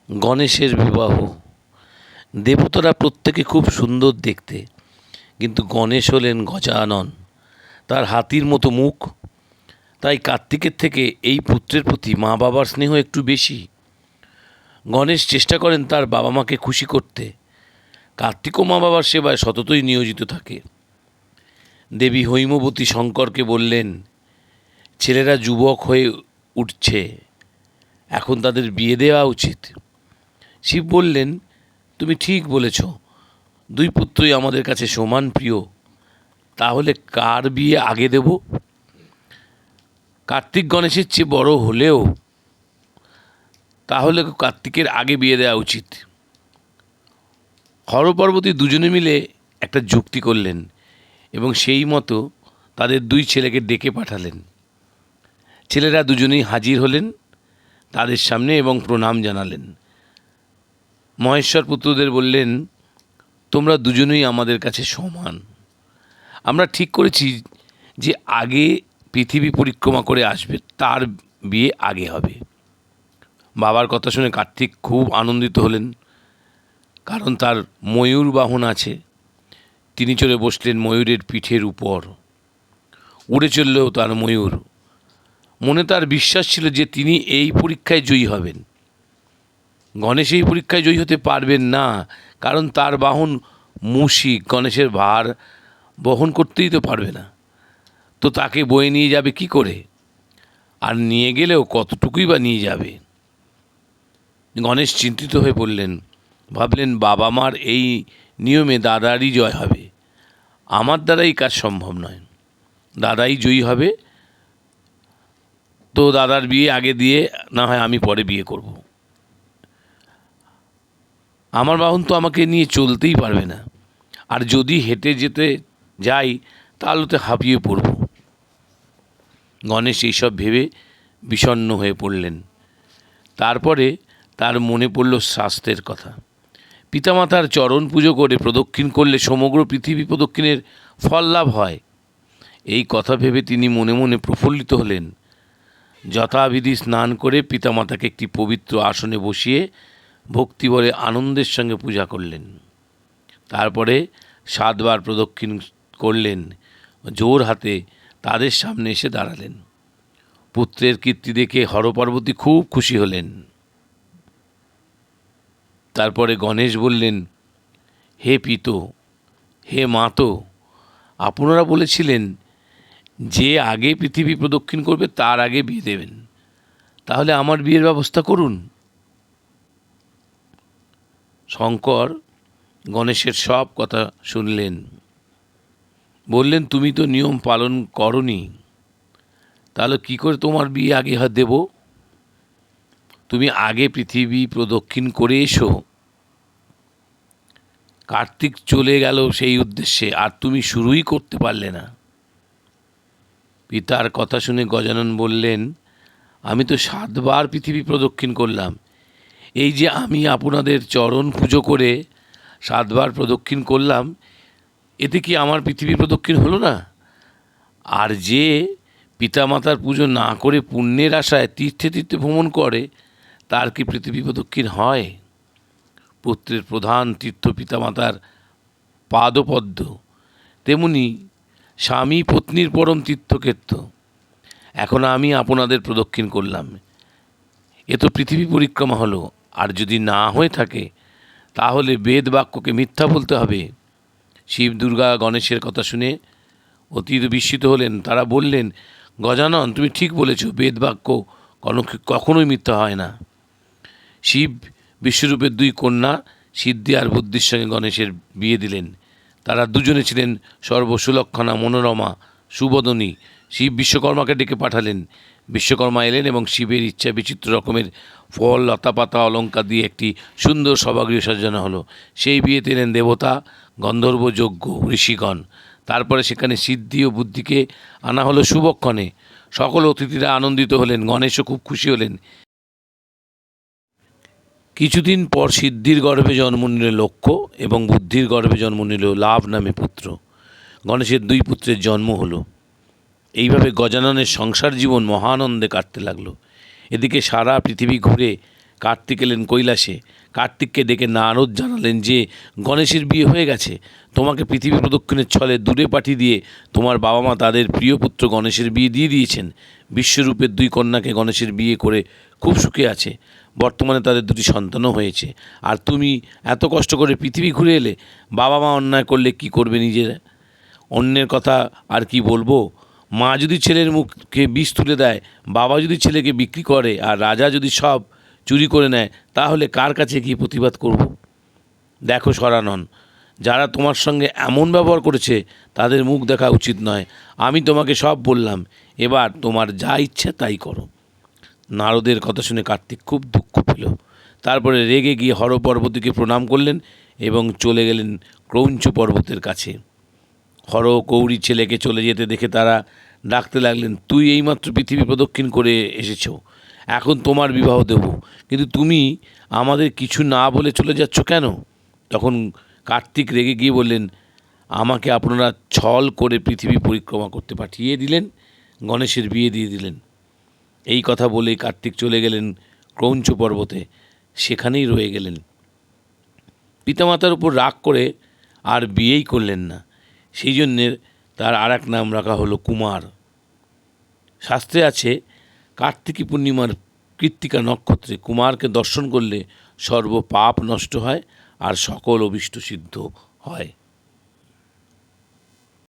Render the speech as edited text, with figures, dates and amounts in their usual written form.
গণেশের বিবাহ। দেবতারা প্রত্যেকে খুব সুন্দর দেখতে, কিন্তু গণেশ হলেন গজানন। তার হাতির মতো মুখ। তাই কার্তিকের থেকে এই পুত্রের প্রতি মা বাবার স্নেহ একটু বেশি। গণেশ চেষ্টা করেন তার বাবা মাকে খুশি করতে। কার্তিকও মা বাবার সেবায় সততই নিয়োজিত থাকে। দেবী হৈমবতী শঙ্করকে বললেন, ছেলেরা যুবক হয়ে উঠছে, এখন তাদের বিয়ে দেওয়া উচিত। শিব বললেন, তুমি ঠিক বলেছ, দুই পুত্রই আমাদের কাছে সমান প্রিয়। তাহলে কার বিয়ে আগে দেব? কার্তিক গণেশের চেয়ে বড় হলেও তাহলে কার্তিকের আগে বিয়ে দেওয়া উচিত। হর পার্বতী দুজনে মিলে একটা যুক্তি করলেন এবং সেই মতো তাদের দুই ছেলেকে ডেকে পাঠালেন। ছেলেরা দুজনেই হাজির হলেন তাদের সামনে এবং প্রণাম জানালেন। মহেশ্বর পুত্রদের বললেন, তোমরা দুজনেই আমাদের কাছে সমান। আমরা ঠিক করেছি যে আগে পৃথিবী পরিক্রমা করে আসবে তার বিয়ে আগে হবে। বাবার কথা শুনে কার্তিক খুব আনন্দিত হলেন, কারণ তার ময়ূর বাহন আছে। তিনি চলে বসলেন ময়ূরের পিঠের উপর। উড়ে চললেও তার ময়ূর। মনে তার বিশ্বাস ছিল যে তিনি এই পরীক্ষায় জয়ী হবেন। গণেশ এই পরীক্ষায় জয়ী হতে পারবেন না, কারণ তার বাহন মূষিক। গণেশের ভার বহন করতেই তো পারবে না, তো তাকে বয়ে নিয়ে যাবে কি করে? আর নিয়ে গেলেও কতটুকুই বা নিয়ে যাবে? গণেশ চিন্তিত হয়ে পড়লেন। ভাবলেন, বাবা মার এই নিয়মে দাদারই জয় হবে, আমার দ্বারাই কাজ সম্ভব নয়। দাদাই জয়ী হবে, তো দাদার বিয়ে আগে দিয়ে না হয় আমি পরে বিয়ে করব। আমার বাহন তো আমাকে নিয়ে চলতেই পারবে না, আর যদি হেঁটে যেতে যাই তাহলে তো হাঁপিয়ে পড়ব। গণেশ এইসব ভেবে বিষণ্ণ হয়ে পড়লেন। তারপরে তার মনে পড়ল শাস্ত্রের কথা। পিতামাতার চরণ পুজো করে প্রদক্ষিণ করলে সমগ্র পৃথিবী প্রদক্ষিণের ফল লাভ হয়। এই কথা ভেবে তিনি মনে মনে প্রফুল্লিত হলেন। যথাবিধি স্নান করে পিতামাতাকে একটি পবিত্র আসনে বসিয়ে ভক্তিবলে আনন্দের সঙ্গে পূজা করলেন। তারপরে 7 বার প্রদক্ষিণ করলেন। জোর হাতে তাদের সামনে এসে দাঁড়ালেন। পুত্রের কীর্তি দেখে হরপার্বতী খুব খুশি হলেন। তারপরে গণেশ বললেন, হে পিত, হে মাতো, আপনারা বলেছিলেন যে আগে পৃথিবী প্রদক্ষিণ করবে তার আগে বিয়ে দেবেন, তাহলে আমার বিয়ের ব্যবস্থা করুন। শঙ্কর গণেশের সব কথা শুনলেন। বললেন, তুমি তো নিয়ম পালন করনি, তাহলে কি করে তোমার বিয়ে আগে দেব? তুমি আগে পৃথিবী প্রদক্ষিণ করে এসো। কার্তিক চলে গেল সেই উদ্দেশ্যে, আর তুমি শুরুই করতে পারলে না। পিতার কথা শুনে গজানন বললেন, আমি তো 7 বার পৃথিবী প্রদক্ষিণ করলাম। এই যে আমি আপনাদের চরণ পুজো করে 7 বার প্রদক্ষিণ করলাম, এতে কি আমার পৃথিবী প্রদক্ষিণ হলো না? আর যে পিতামাতার পুজো না করে পুণ্যের আশায় তীর্থে তীর্থে ভ্রমণ করে, তার কি পৃথিবী প্রদক্ষিণ হয়? পুত্রের প্রধান তীর্থ পিতামাতার পাদপদ্ম, তেমনি স্বামী পত্নীর পরম তীর্থক্ষেত্র। এখন আমি আপনাদের প্রদক্ষিণ করলাম, এ তো পৃথিবী পরিক্রমা হলো। আর যদি না হয়ে থাকে তাহলে বেদ বাক্যকে মিথ্যা বলতে হবে। শিব দুর্গা গণেশের কথা শুনে অতীত বিস্মিত হলেন। তারা বললেন, গজানন, তুমি ঠিক বলেছ, বেদ বাক্য কখনোই মিথ্যা হয় না। শিব বিশ্বরূপের 2 কন্যা সিদ্ধি আর বুদ্ধির সঙ্গে গণেশের বিয়ে দিলেন। তারা দুজনে ছিলেন সর্বসুলক্ষণা, মনোরমা, সুবদনী। শিব বিশ্বকর্মাকে ডেকে পাঠালেন। বিশ্বকর্মা এলেন এবং শিবের ইচ্ছা বিচিত্র রকমের ফল, লতা পাতা, অলঙ্কার দিয়ে একটি সুন্দর সভাগৃহ সাজানো হলো। সেই বিয়েতে এলেন দেবতা, গন্ধর্ব, যজ্ঞ, ঋষিগণ। তারপরে সেখানে সিদ্ধি ও বুদ্ধিকে আনা হলো শুভক্ষণে। সকল অতিথিরা আনন্দিত হলেন। গণেশও খুব খুশি হলেন। কিছুদিন পর সিদ্ধির গর্ভে জন্ম নিল লক্ষ্য এবং বুদ্ধির গর্ভে জন্ম নিল লাভ নামে পুত্র। গণেশের 2 পুত্রের জন্ম হলো। এইভাবে গজাননের সংসার জীবন মহানন্দে কাটতে লাগলো। এদিকে সারা পৃথিবী ঘুরে কার্তিক এলেন কৈলাসে। কার্তিককে ডেকে নারদ জানালেন যে গণেশের বিয়ে হয়ে গেছে। তোমাকে পৃথিবী প্রদক্ষিণের ছলে দূরে পাঠিয়ে দিয়ে তোমার বাবা মা তাদের প্রিয় পুত্র গণেশের বিয়ে দিয়ে দিয়েছেন। বিশ্বরূপের 2 কন্যাকে গণেশের বিয়ে করে খুব সুখে আছে। বর্তমানে তাদের 2টি সন্তানও হয়েছে। আর তুমি এত কষ্ট করে পৃথিবী ঘুরে এলে, বাবা মা অন্যায় করলে কি করবে নিজেরা? অন্যের কথা আর কি বলবো? মা যদি ছেলের মুখে বিষ তুলে দেয়, বাবা যদি ছেলেকে বিক্রি করে, আর রাজা যদি সব চুরি করে নেয়, তাহলে কার কাছে গিয়ে প্রতিবাদ করব? দেখো সরানন, যারা তোমার সঙ্গে এমন ব্যবহার করেছে তাদের মুখ দেখা উচিত নয়। আমি তোমাকে সব বললাম, এবার তোমার যা ইচ্ছে তাই করো। নারদের কথা শুনে কার্তিক খুব দুঃখ পেল। তারপরে রেগে গিয়ে হর পর্বতীকে প্রণাম করলেন এবং চলে গেলেন ক্রৌঞ্চ পর্বতের কাছে। হর কৌরি ছেলেকে চলে যেতে দেখে তারা ডাকতে লাগলেন, তুই এইমাত্র পৃথিবী প্রদক্ষিণ করে এসেছ, এখন তোমার বিবাহ দেব, কিন্তু তুমি আমাদের কিছু না বলে চলে যাচ্ছ কেন? তখন কার্তিক রেগে গিয়ে বললেন, আমাকে আপনারা ছল করে পৃথিবী পরিক্রমা করতে পাঠিয়ে দিলেন, গণেশের বিয়ে দিয়ে দিলেন। এই কথা বলেই কার্তিক চলে গেলেন ক্রৌঞ্চ পর্বতে, সেখানেই রয়ে গেলেন। পিতামাতার উপর রাগ করে আর বিয়েই করলেন না। সেই জন্যে তার আর এক নাম রাখা হলো কুমার। শাস্ত্রে আছে, কার্তিকী পূর্ণিমার কৃত্তিকা নক্ষত্রে কুমারকে দর্শন করলে সর্ব পাপ নষ্ট হয় আর সকল অভীষ্ট সিদ্ধ হয়।